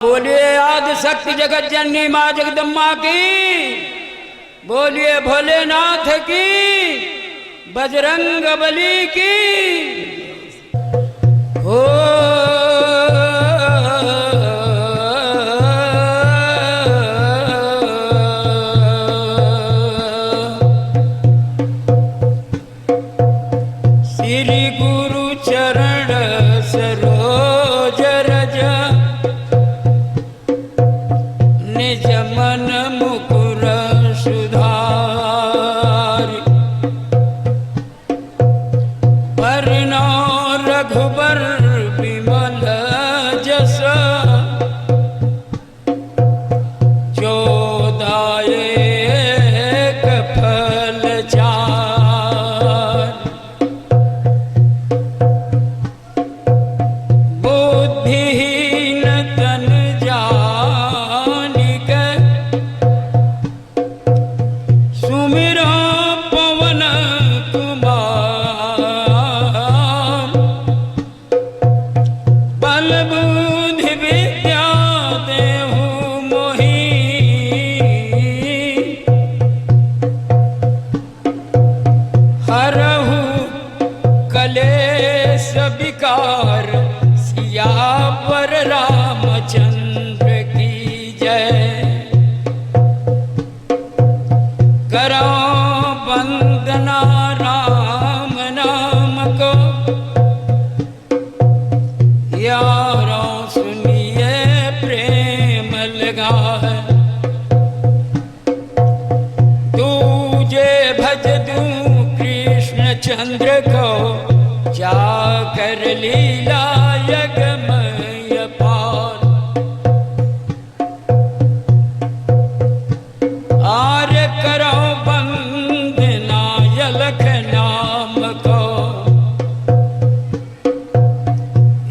बोलिए आदि शक्ति जगत जननी माँ जगदम्बा की, बोलिए भोलेनाथ की, बजरंग बली की। हो श्री गुरु चरण सरोज रज निज मन मुकुर सुधार। वरना रघुबर विमल जस जो दायक फल चार। बुद्धिहीन तन जानिक सुमिरा पवन कुमार। बल बुद्धि विद्या देहु मोहि हरहु कलेश विकार। सियावर रामचंद्र की जय। करो वंदना राम नाम को, यारों सुनिए प्रेम लगा है। दूजे भज दूं कृष्ण चंद्र को, जाकर लीला यगमय पार। आर करो वंदना अलख नाम को,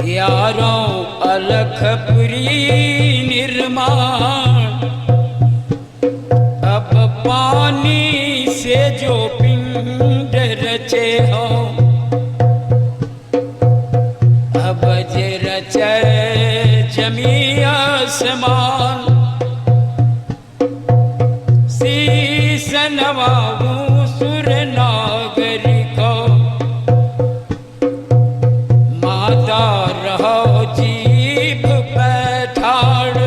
यारों अलखपुरी निर्माण। अब पानी से जो पिंड रचे हो, अब जे रचे जमी आसमान। शीस नवाऊं सुर नागरी को, माता रहो जीभ पैठाड़।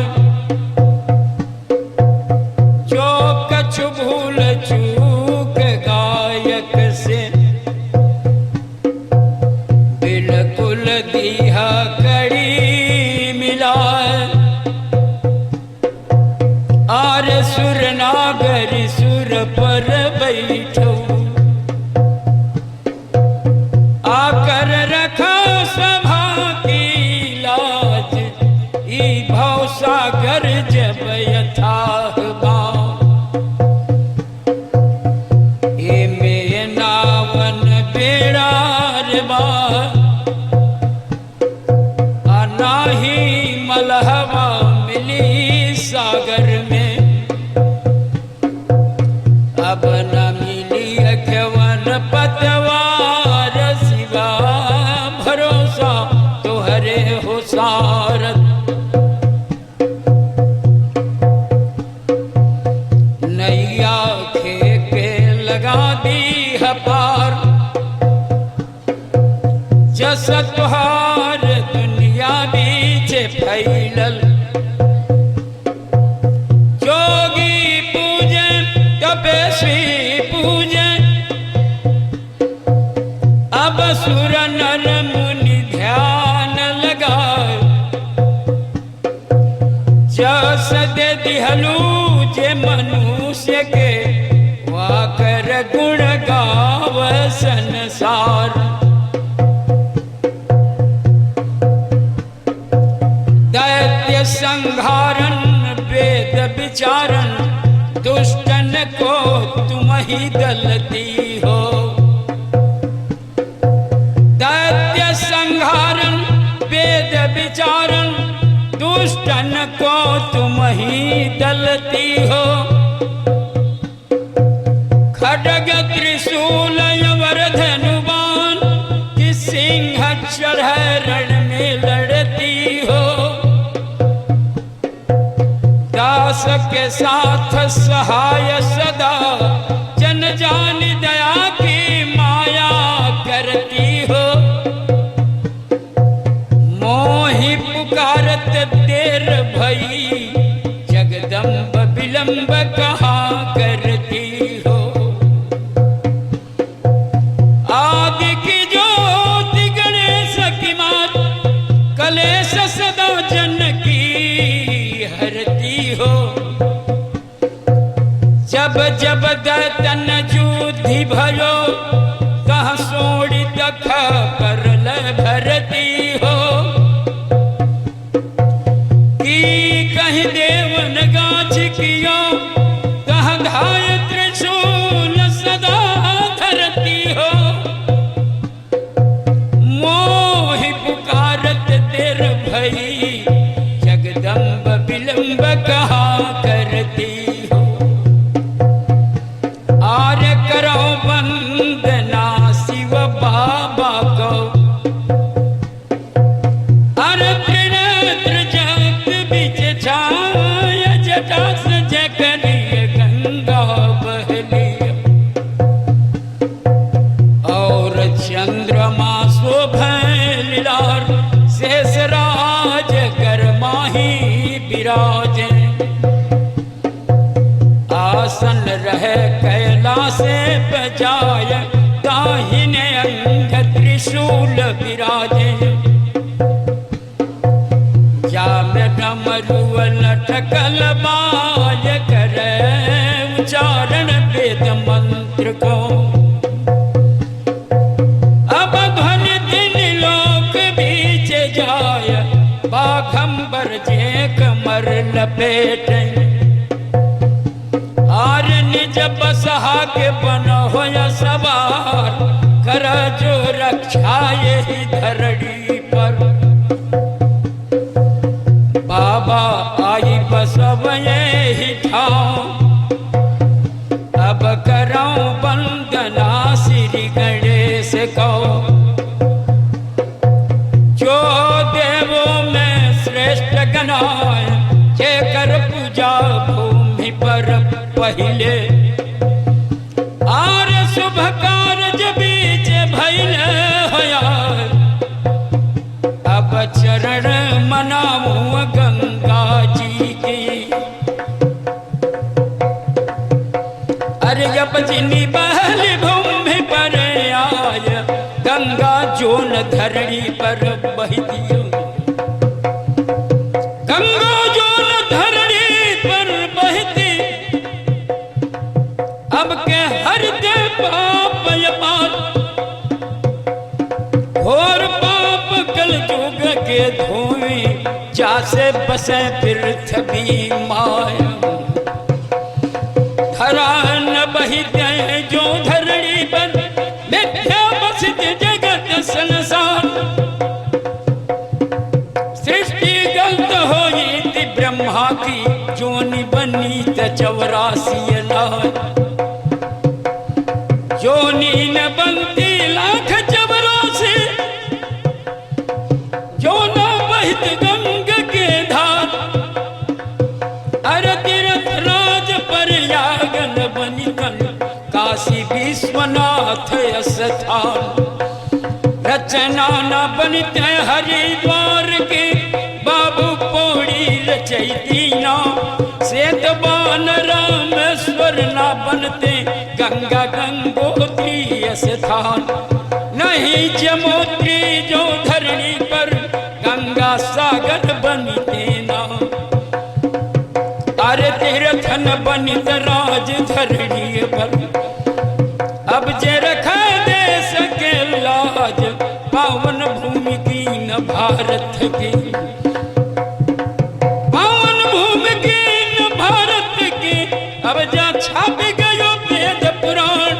जो कछु भूल चूक गायक से, बिल्कुल दिया कड़ी मिलाए। आर सुर नागरी सुर पर बैठो, आकर रखो सभा की लाज। ई भव सागर जब यथाह बाँ, ए में नावन बेड़ार बाँ। नाही मलहवा मिली सागर में, अब न मिली अख्यवन पतवार। शिवा भरोसा तुहरे हो सारथ। नैया खेके लगा दी है पार, जस तुहार दुनिया बीच फैलल। जोगी पूजन तपस्वी पूजन, अब सुर नर मुनि ध्यान लगाए। जस दे दिहलू जे मनुष्य के, वाकर गुण गाव संसार। दैत्य संहारन वेद विचारन, दुष्टन को तुम ही दलती हो। दैत्य संहारन वेद विचारन, दुष्टन को तुम ही दलती हो। खड्ग त्रिशूल वर धनुबान, कि सिंह चढ़ रण में लड़ती हो। दास के साथ सहाय सदा, जन जान दया की माया करती हो। मोहि पुकारत देर भई, जगदम्ब विलंब कहाँ करती हो। आदि की ज्योति गणेश की मात, कलेश सदा जन की हरती हो। जब जब दैतन जुद्धि भयो, कह सोड़ी दख परल भरती हो। की कहीं देवन गाछ कियो, कह धाय त्रिशूल सदा धरती हो। मोहि पुकारत देर भई, जगदम्ब विलंब कहाँ करती हो। आर्य करो वंदना शिव बाबा को, अरे त्रिनेत्र जग बीच छाय, जटा सजय करिय गंगा बहलिय। और चंद्रमा शोभै लीलार, शेषराज कर माही विराजे। आसन रहे कैलासे बजाय, दाहिने अंग त्रिशूल विराजे। जाम डमरू लटकल बाज, करे उच्चारण वेद मंत्र को। अब ध्वनि दिन लोक बीच जाय, बाघंबर जे कमर लपेट। आर्य निज बसहा के बन होय सवार, कर जो रक्षा यही धरणी पर। बाबा आई बसव यही ठाव, अब करऊं वंदना श्री गणेश को। जो देवों में श्रेष्ठ गणाय, जे कर पूजा भूमि पर पहिले। आर शुभ कारज बीच भइल होया, अब चरण मनाऊं गंगा जी की। अरे अब जिनी बहल भूमि पर आय, गंगा जोन धरणी पर बह दियो। गंगा जोन धरणी पर बहती, अब के हर दे पाप अपार। घोर पाप कल युग के धोई, जासे बसे पृथ्वी माया। धरा न बहिते जो धरणी पर, मिथ्या बसित जगत संसार। सृष्टि गलत होई थी ब्रह्मा की, जोनि बनी त 84 लाख। जोनि न बनती लाख 84, जो न बहित गंग के धार। अरे तीर्थ राज पर यागन बनिकन, काशी विश्वनाथ स्थान। रचना न बनते हरिद्वार के, बाबू पौड़ी रचैती ना। श्वेत बान रामेश्वर न बनते, गंगा गंगोत्री स्थान। नहीं जमोत्री जो धरणी पर, गंगा सागर बनते ना। अरे तीर्थन बनित राज धरणी पर, अब जे रखा देश के लाज। पावन भूमि की न भारत की, पावन भूमि की न भारत की। अब जा छाप गयो वेद पुराण,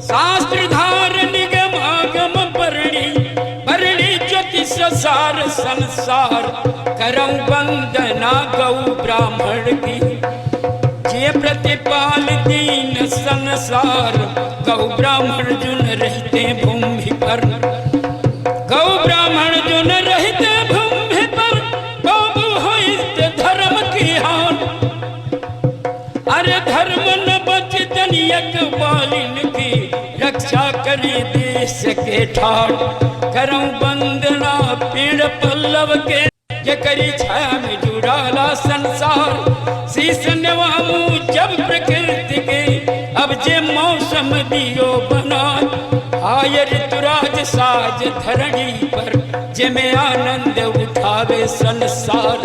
शास्त्र धार निगम आगम परणी। परणी ज्योतिष सार संसार, करऊं वंदना गौ ब्राह्मण की। जे प्रतिपाल दीन संसार, गौ ब्राह्मण जुन रहते भूमि पर। गौ ब्राह्मण जुन रहते भूमि पर, बाबू होइत धर्म की सके ठाड़। करऊं वंदना पेड़ पल्लव के, ये करी छाया में जुड़ाला संसार। शीस नवाऊं जब प्रकृति के, अब जे मौसम दियो बना। आय ऋतुराज साज धरणी पर, जे में आनंद उठावे संसार।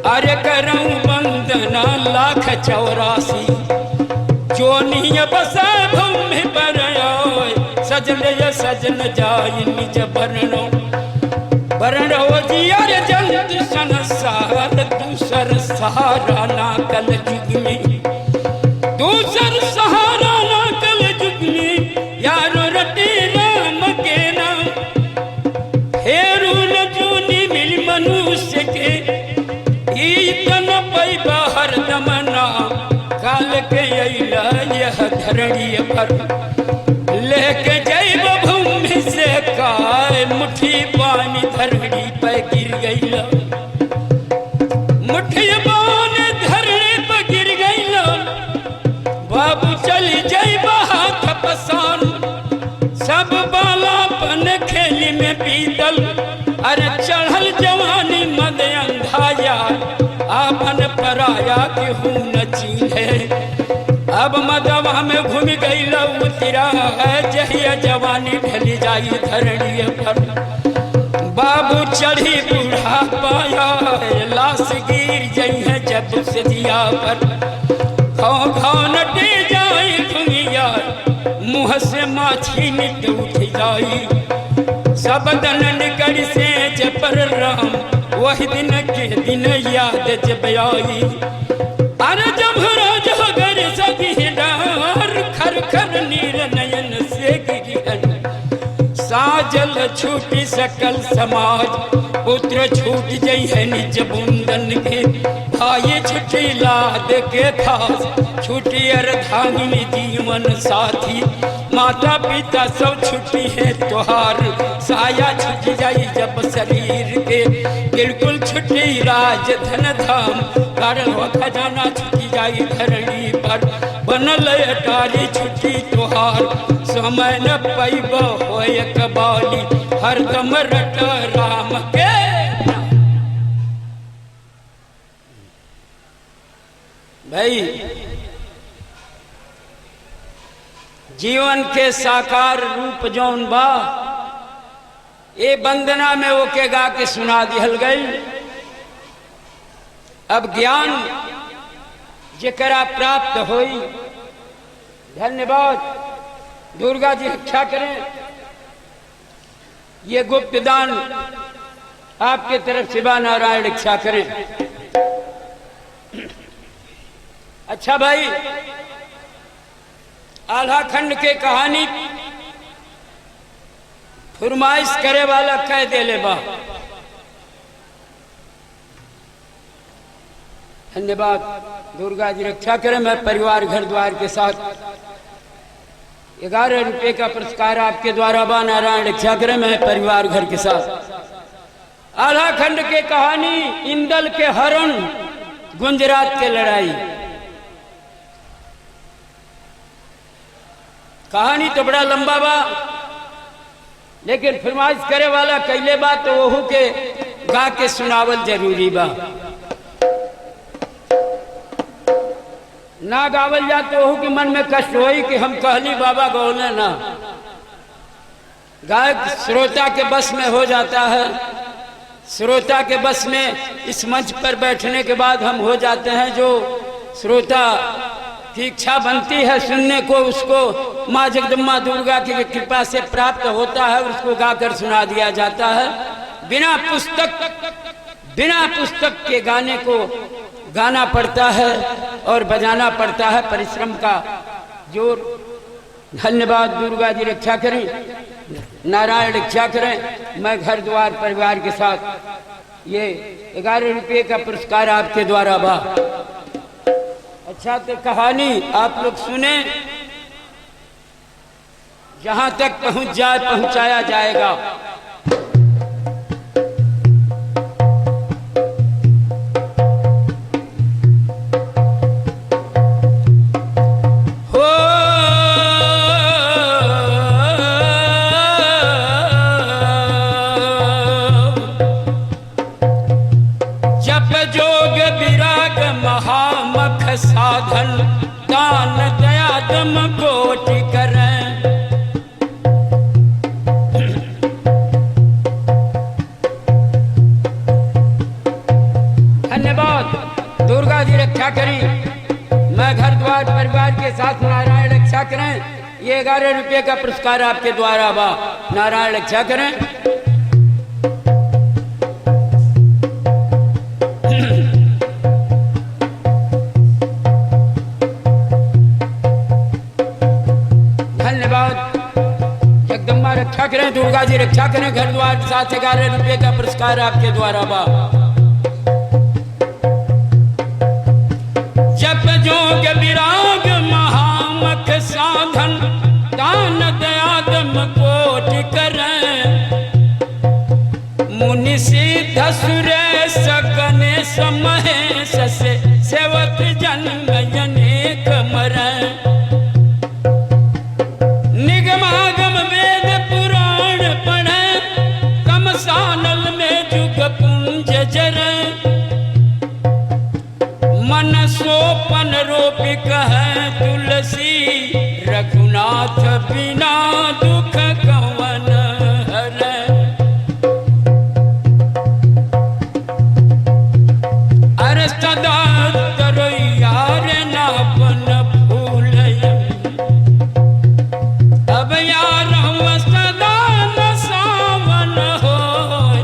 अरे करऊं वंदना लाख 84, जो निय बसा भूमि पर आए। सजन ये सजन जाय निज बरनो, बरनो जियर जंत संसार। दूसर सहारा ना कल युग में, दूसर सहारा ना कल युग में। यारो रटे राम के नाम, फेरू न जूनी मिल मनुष्य के। ईतन पै बाहर दमना, काल के अइला यह धरणी पर। लेके जैब भूमि से काय, मुट्ठी पानी धरणी पे गिर गईला। मुट्ठी पानी धरणी पे गिर गईला, बाबू चली जैब हाथ पसान। सब बालापन खेली में बीतल, अरे चढ़ल जवानी मद अंधाया। आपन पराया केहू न चीन्हे, अब मदवा में घूम गई उतरा है। जहिया जवानी ढली जाई धरणी पर, बाबू चढ़ी बूढ़ा पाया। लाश गिर जई है जब से दिया पर, खाओ खाओ नटे जाई दुनिया। मुँह से माछी निट उठ जाई, सब दन निकल से जपर राम। वही दिन के दिन याद जब आई, अरे जब राज गर सगी डार। खर खर नीर नयन से गिरन, साजल छूटी सकल समाज। पुत्र छूट जई है निज बुंदन के, भाई छुट्टी लाद के खास। छुट्टी अर्धांगिनी जीवन साथी, माता पिता सब छुट्टी है त्योहार। साया छुट जाई जब शरीर के, बिल्कुल छुट्टी राज धन धाम। कारण खजाना छुट्टी जाई धरणी पर, बनल अटारी छुट्टी त्योहार। समय न पैब होय कबाली, हरदम रट राम के। भाई जीवन के साकार रूप जौन बा, ये वंदना में वो के गा के सुना दिहल गई। अब ज्ञान जेकरा प्राप्त होई, धन्यवाद दुर्गा जी रक्षा करें। ये गुप्त दान आपके तरफ शिवा नारायण रक्षा करें। अच्छा भाई, आल्हा खंड के कहानी फरमाइश करे वाला कह दे ले बा। धन्यवाद दुर्गा जी रक्षा करें। मैं परिवार घर द्वार के साथ 11 रुपए का पुरस्कार आपके द्वारा बा। नारायण रक्षा करें। मैं परिवार घर के साथ आल्हा खंड के कहानी इंदल के हरण, गुजरात के लड़ाई। कहानी तो बड़ा लंबा बा, लेकिन फरमाइश करे वाला कैले बा तो वहू के गा के सुनावल जरूरी बा। ना गावल जा तो वहू के मन में कष्ट होई कि हम कहली बाबा गौले ना। गायक श्रोता के बस में हो जाता है, श्रोता के बस में इस मंच पर बैठने के बाद हम हो जाते हैं। जो श्रोता की इच्छा बनती है सुनने को, उसको माँ जगदम्बा दुर्गा की कृपा से प्राप्त होता है, उसको गाकर सुना दिया जाता है। बिना पुस्तक के गाने को गाना पड़ता है और बजाना पड़ता है, परिश्रम का जोर। धन्यवाद दुर्गा जी रक्षा करें, नारायण रक्षा करें। मैं घर द्वार परिवार के साथ ये 11 रुपये का पुरस्कार आपके द्वारा बा। अच्छा तो कहानी आप लोग सुने, जहां तक पहुंच जाए पहुंचाया जाएगा। हो जोग विराग महामख साधन दान दयादम कोटि करें। धन्यवाद। दुर्गा जी रक्षा करें, मैं घर द्वार परिवार के साथ नारायण रक्षा करें। ये 11 रुपये का पुरस्कार आपके द्वारा बा, नारायण रक्षा करें। जगदम्बा रक्षा करें, दुर्गा जी रक्षा करें। घर द्वार के साथ 11 रुपये का पुरस्कार आपके द्वारा बा। जप जोग विराग महामख साधन दान दयादम कोटि करें। मुनि सिद्ध सुरेश गणेश महेश से सेवक जन अनेक मरें। निगमागम वेद पुराण पढ़े, कम सानल में जुग पुंज जरे। मन सोपन रोपी कहे तुलसी, रघुनाथ बिना दुख कवन हरै। अरे सदा तरैया रे नापन फूलय। अब यार हम सदा न सावन होय,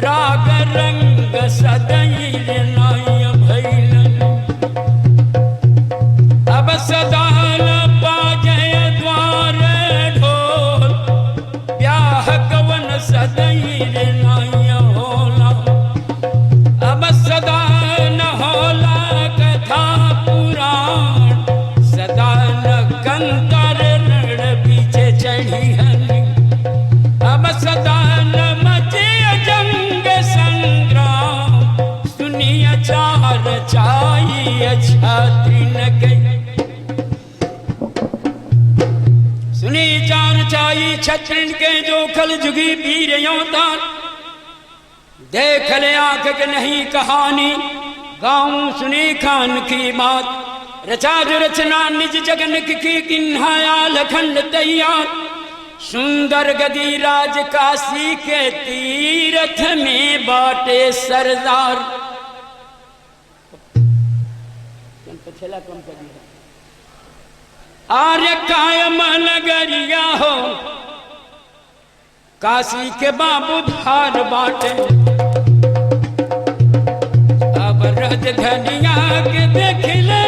राग रंग सदैव नाय भैलन। अब सदा न बाजे द्वारे ढोल, ब्याह कवन सदैव नाय होला। अब सदा न होला कथा पुराण, सदा न कंकर रण पीछे चढ़ी हनी। अब सदा न मचे जंग संग्राम, सुनिय चार चाहिए छात्री न गई। सुनी चार चाहिए छत्रिन के जो खल जुगी पीर योतान। देख ले आंख के नहीं कहानी, गाऊं सुनी खान की बात। रचा जो रचना निज जगन की किन्हाया लखंड तैयार। सुंदर गदी राज काशी के तीरथ में बाटे सरदार। आर्य कायम नगरिया हो, काशी के बाबू धार बाटे। अब रज धनिया के देख ले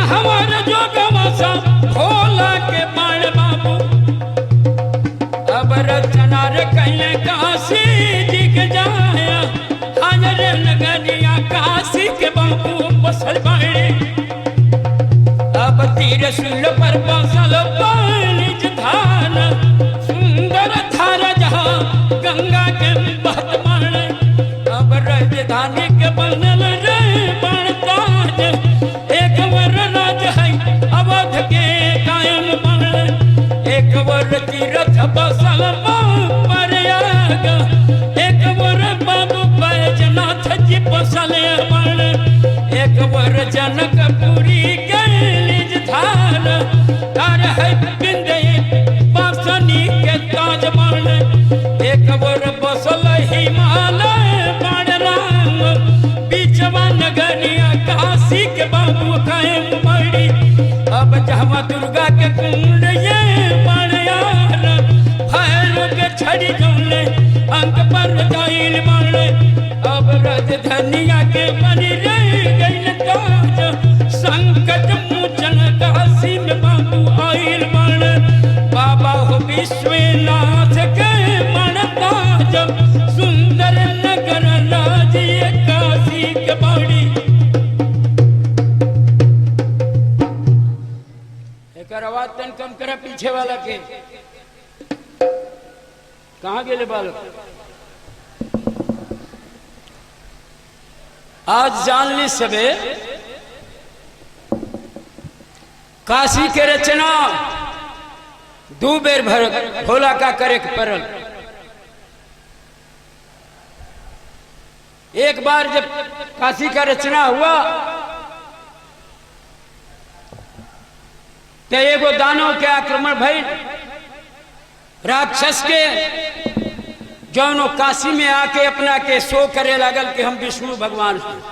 हमार जो गवासा भोला के बाण बाबू। अब रचना रे कहले काशी जी के जाया, हाजर नगरिया काशी के बाबू बसल बाड़े। अब तीर सुल पर बसल पानिज धार, सुंदर धारा जहाँ गंगा के बहत माने। अब राजधानी के बनल रे बाणताज, एक वर राज है अवध के कायम बन। एक वर तीरथ बसल प्रयाग, एक वर बाबू बैजनाथ जी बसल बन। एक वर जनकपुरी के निज धार, तार है बिंदे बासनी के ताज बन। एक वर बसल हिमालय बाण राम, बीचवा नगरिया काशी के बाबू कायम बड़ी। अब जहवा दुर्गा के कुंड ये बाणयार, भैरव के छड़ी झूले अंक पर जाइल मारे। अब रज धनिया के बनी रह गइल ताज, संकट मोचन काशी में बाबू आइल मारे। बाबा हो विश्वनाथ के मन ताज, सुंदर नगर राज ये काशी के बड़ी। आवाज तन कम करे पीछे वाला के। कहाँ गेले बालक? आज जान ली सबे, काशी के रचना दो बेर भोला का करे परल। एक बार जब काशी का रचना हुआ तो एगो दानव के आक्रमण भइल, राक्षस के, जौनो काशी में आके अपना के शो करे लागल कि हम विष्णु भगवान हैं।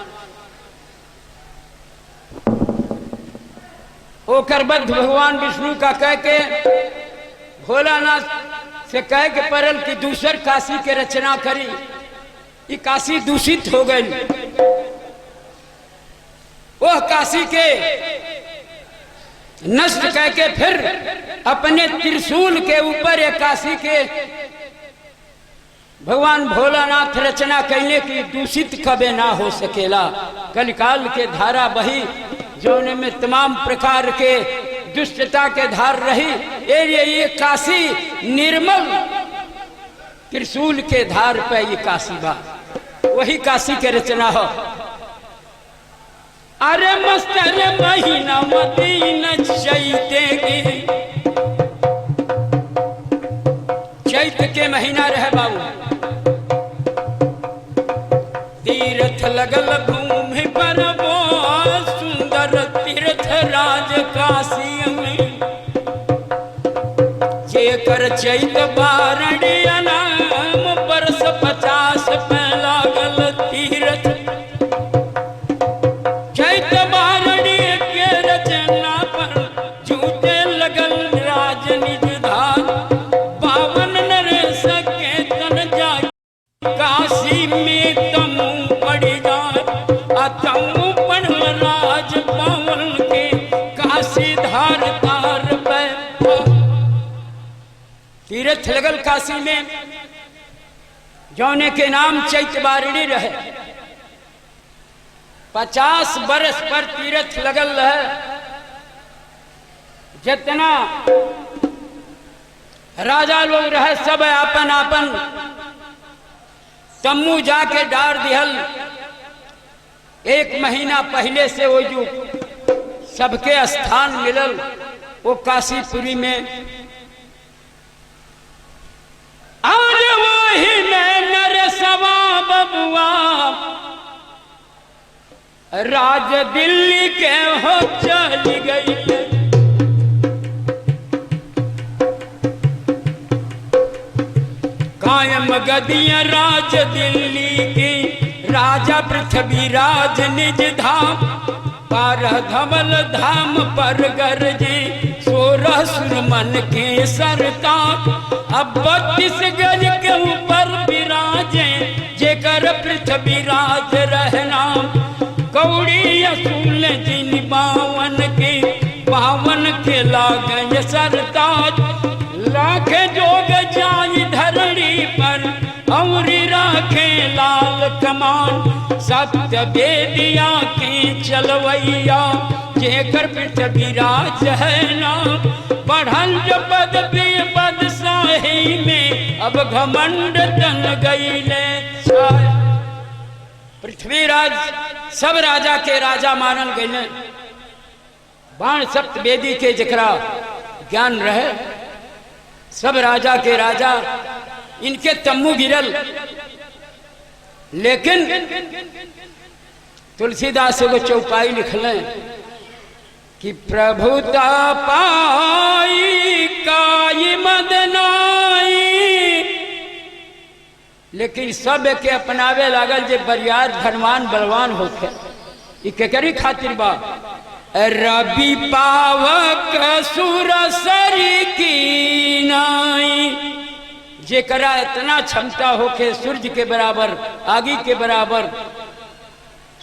ओकर बद्ध भगवान विष्णु का कह के भोलानाथ से कह के परल कि दूसर काशी के रचना करी, ये काशी दूषित हो गई। वह काशी के नष्ट कह के फिर अपने त्रिशूल के ऊपर एक काशी के भगवान भोलानाथ रचना कैले की दूषित कबे ना हो सकेला। कलिकाल के धारा बही जोने में तमाम प्रकार के दुष्टता के धार रही, ये काशी निर्मल त्रिशूल के धार पे ये काशी बा, वही काशी के रचना हो। अरे मस्तर महीना मदीना चैते, चैत के महीना रहे बाबू, तीर्थ लगल भूमि पर वो सुंदर तीर्थ राज काशी में, जेकर चैत बारड़िया नाम बरस 50 पे लागल तीर्थ। चैत बारड़ी के रचना पर जूते लगल राज निज धार, 52 नरेश के तन जाए काशी में तमु पड़ी जाए, तमु पढ़ल राज पावन के काशी धार तार पे। तीर्थ लगल काशी में जौने के नाम चैत बारड़ी रहे, 50 बरस पर तीर्थ लगल रहे। जितना राजा लोग रहे सब आपन आपन तम्मू जाके डार दिहल। 1 महीना पहले से वो जो सबके स्थान मिलल वो काशीपुरी में, और वही में नरसवा बबुआ राज दिल्ली के हो चली गई। कायम गदिया राज दिल्ली की, राजा पृथ्वीराज निज धाम, 12 धवल धाम पर गरजे 16 सुरमन के सरता। अब 32 गज के ऊपर विराजे, जेकर पृथ्वीराज रहना, कौड़ी असूल जिन 52 के लागे सरताज। लाख जोग जाई धरणी पर, अमरी राखे लाल कमान, सत्य बेदिया के चलवैया, जेकर पृथ्वीराज है ना। बढ़ल जो पद पद शाही में, अब घमंड तन गईले छाय। पृथ्वीराज सब राजा के राजा मानल गईले, बाण सप्त वेदी के जकरा ज्ञान रहे, सब राजा के राजा, इनके तम्मू गिरल। लेकिन तुलसीदास को चौपाई लिखले कि प्रभुता पाई काई मदनाई, लेकिन सब के अपनावे लागल जे बरियार धनवान बलवान होके। ई केकरी खातिर बा? रवि पावक सुरसरी की नाई, जेकरा इतना क्षमता होके सूर्य के बराबर, आगी के बराबर,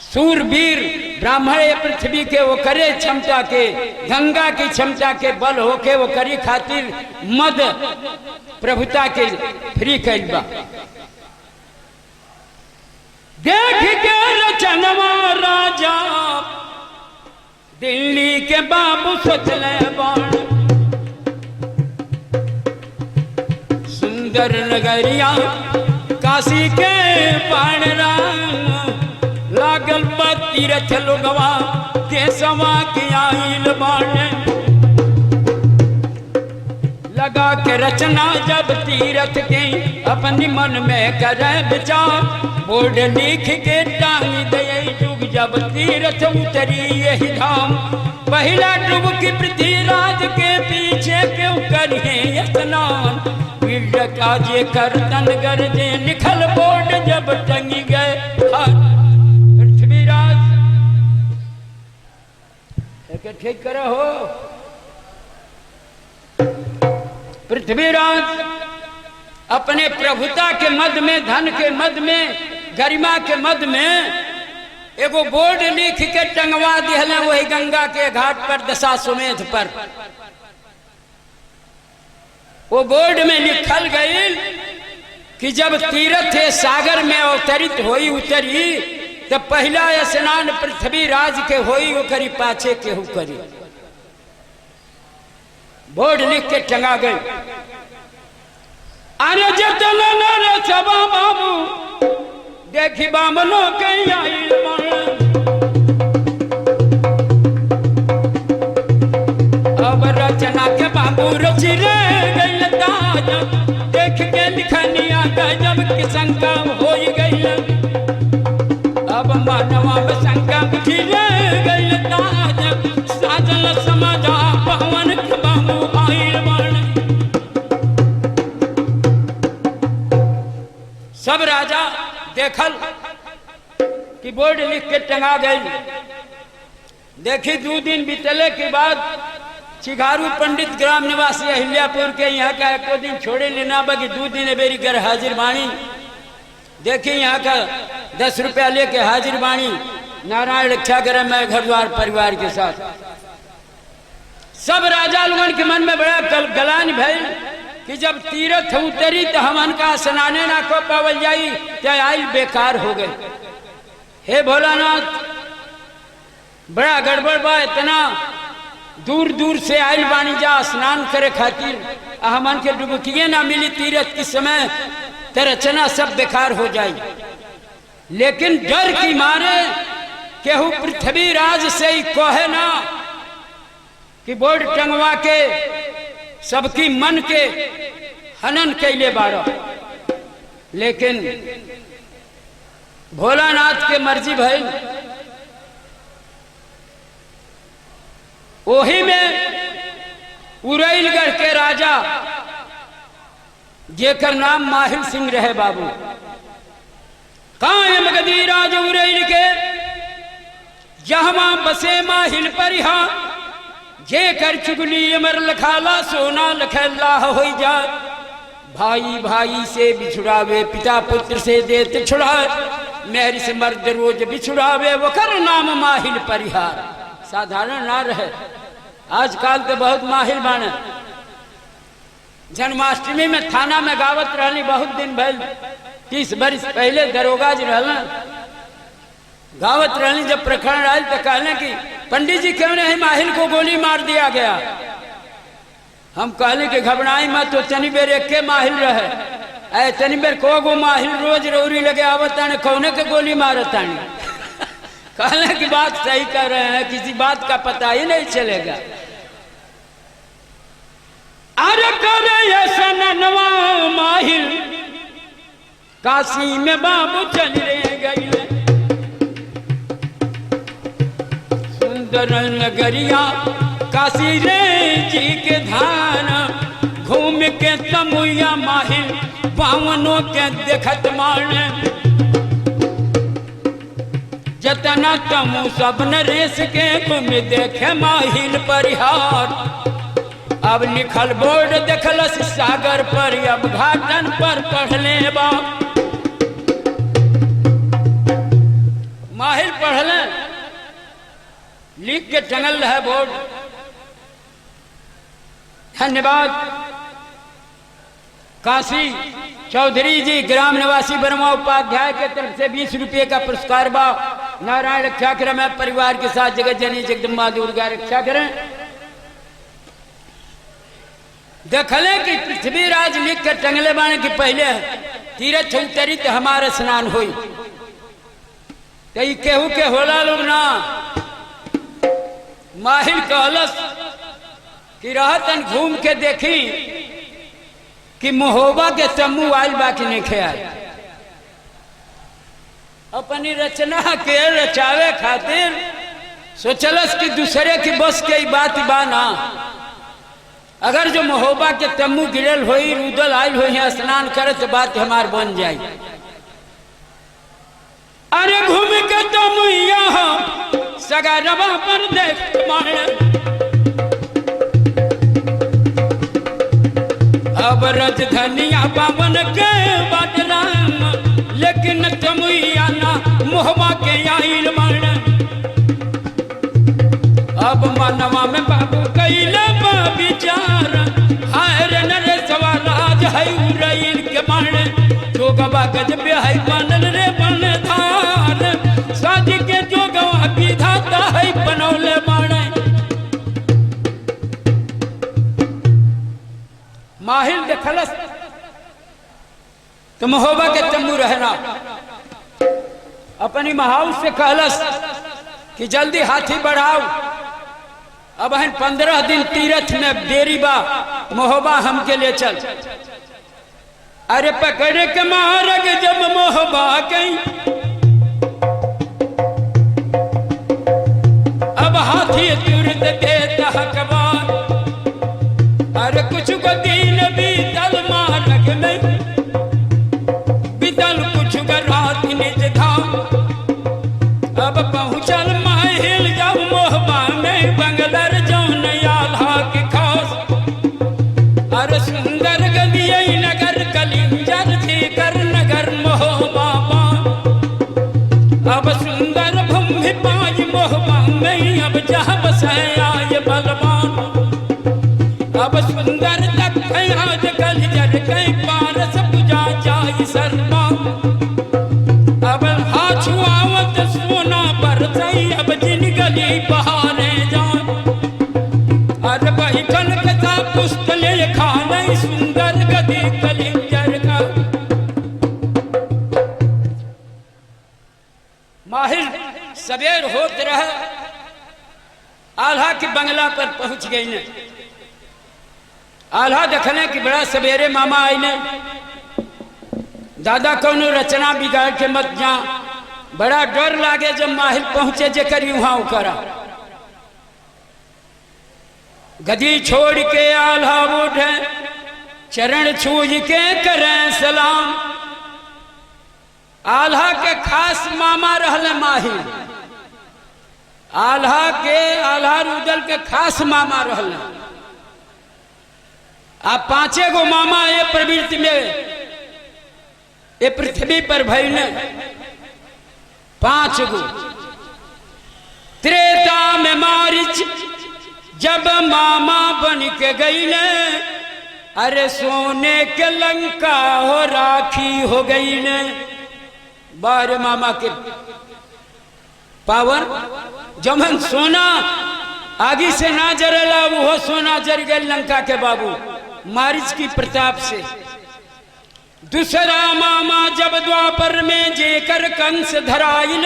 सूरवीर ब्राह्मण पृथ्वी के वो करे क्षमता के, गंगा की क्षमता के बल होके वो करी खातिर मद प्रभुता के फ्री कैल बा। देख के रचनवा राजा दिल्ली के बाबू सोचले बाण, सुंदर नगरिया काशी के बाण राम, लागल तीरथ लोगवा केसवा के आइल बाण। लगा के रचना जब तीरथ के, अपनी मन में करे विचार, बोर्ड लिख के टांग दे डूब जब तीरथ उतरी यही धाम। पहला डुबकी पृथ्वीराज के पीछे क्यों करिए स्नान। पीड़ काजे करतन गरजे लिखल बोर्ड जब टंगी गए पृथ्वीराज ठीक करो हो। पृथ्वीराज अपने प्रभुता के मद में, धन के मद में, गरिमा के मद में एगो बोर्ड लिख के टंगवा दिहले वही गंगा के घाट पर दशाश्वमेध पर। वो बोर्ड में लिखल गई कि जब तीर्थ सागर में अवतरित होई उतरी तो पहला स्नान पृथ्वीराज के होई ओकरी पाछे केहू करी। बोर्ड लिख के टंगा गई। अरे जतन रे सबा बाबू देखी बामनो के आइल अब रचना के बाबू रची रे गइल ताज। देख के लिखनिया गजब की शंका हो गई। अब मानवा में शंका बिखी रे गइल ताज। साजल समझा पवन के बाबू आइल सब राजा देखल कि बोर्ड लिख के टंगा गई। देखी 2 दिन बीतले के बाद चिघारू पंडित ग्राम निवासी अहिल्यापुर के यहाँ का एको दिन छोड़े लेना बगी 2 दिन बेरी घर हाजिर बाणी। देखी यहाँ का 10 रुपया लेके हाजिर बाणी। नारायण रक्षा करे मैं घर द्वार परिवार के साथ। सब राजा लोगन के मन में बड़ा गलान भइल कि जब तीर्थ उतरी तो हमन का स्नाने ना को पावल जाई तो आइल बेकार हो गए। हे भोलानाथ बड़ा गड़बड़ बा। इतना दूर दूर से आइल बानी जा स्नान करे खातिर हमन के डुबकिए ना मिली तीर्थ के समय तो रचना सब बेकार हो जाई। लेकिन डर की मारे केहू पृथ्वीराज से ही कहे ना कि बोर्ड टंगवा के सबकी मन के हनन कैले बारो। लेकिन भोलानाथ के मर्जी भई। वही में उरैलगढ़ के राजा जेकर नाम माहिल सिंह रहे बाबू। कायम गदी राज उरैल के जहमा बसे माहिल परिहा। जे कर चुगली अमर लखाला सोना लखल्ला हो जाए। भाई भाई से बिछुड़ावे पिता पुत्र से देते छुड़ाए। मेहरी से मर्द रोज बिछुड़ावे वो कर नाम माहिल परिहार। साधारण ना रहे। आजकल तो बहुत माहिल बाने। जन्माष्टमी में थाना में गावत रहनी बहुत दिन भइल 30 बरस पहले दरोगा जी रहना गावत रहनी। जब प्रकरण आयल तो कहने की पंडित जी क्यों नहीं माहिल को गोली मार दिया गया। हम कहले कि घबराई मत तो तनी बेर एक के माहिल रहे। ऐ तनी बेर को गो माहिल रोज रौरी लगे आवताने कौने के गोली मारतानी। कहने की बात सही कर रहे हैं किसी बात का पता ही नहीं चलेगा। अरे करे ऐसा नवा माहिल काशी में बाबू चल रहे गई। सुंदर नगरिया काशी रे जी के धान। घूम के तमुया माहिल बावनों के देखत माने। जतना तमु सब नरेश के घूम देखे माहिल परिहार। अब लिखल बोर्ड देखलस सागर पर अब घाटन पर पढ़ले बा। माहिल पढ़ले लिख के टंगल है बोर्ड। धन्यवाद काशी चौधरी जी ग्राम निवासी वर्मा उपाध्याय के तरफ से 20 रुपये का पुरस्कार बा। नारायण रक्षा करें। मैं परिवार के साथ जगत जननी जगदम्बा दुर्गा रक्षा करें। देखले कि पृथ्वीराज लिख कर टंगले बाने कि पहले तीरथ उतरी तो हमारा स्नान हुई। तो केहू के होला लोग ना। माहिल कहलस कि रहतन घूम के देखी कि महोबा के तम्मू आयल बाकी नहीं खेल। अपनी रचना के रचावे खातिर सोचलस कि दूसरे की बस के बात बाना। अगर जो महोबा के तम्बू गिरल होई, रुदल आयल हो, यहाँ स्नान करे तो बात हमार बन जाई। अरे घूम के तुम यहाँ सगारवा पर देख मारे, अब रज धनिया पावन के बदनाम, लेकिन तुम ना मोहबा के आइल मारे। अब मनवा में बाबू कैला विचार, हाय रे नरेशवा राज है उरैल के मारे। जोगवा गजबे है बनल रे बनधार, साज के जोगवा विधाता है बनौले मारे। माहिल देखलस तो महोबा के तंबू रहना, अपनी महाउस से कहलस कि जल्दी हाथी बढ़ाओ, अब हम 15 दिन तीरथ में देरी बा, महोबा हमके ले चल। अरे पकड़े के मारग जब महोबा गई, अब हाथी तुरंत देता हकबार। अरे कुछ को दिन बीतल मारग में, बीतल कुछ को रात निज धाम। अब पहुंचल माहिल जब मोहबा में, बंगलर जौन आल्हा के खास। अरे सुंदर गलिये नगर कलिंजर थी कर नगर मोहबा। अब सुंदर भूमि पाई मोहबा में, अब जहाँ बसाया ये बलवान। अब सुंदर तक आज कलिंजर कई पारस पूजा जाई सर्वा। अब हाछुआवत सोना बरसई, अब जिन गली बहारे जान। अरे बैठन कथा पुस्तले खाने, सुंदर गदी कलिंजर का। माहिर सवेर होत रहे, आल्हा के बंगला पर पहुंच गई ने। आल्हा देखने की बड़ा सवेरे मामा आई ने, दादा कौनो रचना बिगाड़ के मत जा। बड़ा डर लागे जब माहिल पहुंचे जे करी वहां करा। गदी छोड़ के आल्हा उठे, चरण छूज के करें सलाम। आल्हा के खास मामा रहले माहिल, आल्हा रुदल के खास मामा रहले। आप 5 गो मामा ये प्रवृत्ति में ये पृथ्वी पर भइले, 5 गो। त्रेता में मारिच जब मामा बन के गईले, अरे सोने के लंका हो राखी हो गईले। बारे मामा के पावर जमन सोना आगे से ना जरेला, वो सोना जर गए लंका के बाबू मारिच की प्रताप से। दूसरा मामा जब द्वापर में जेकर कंस धराइल,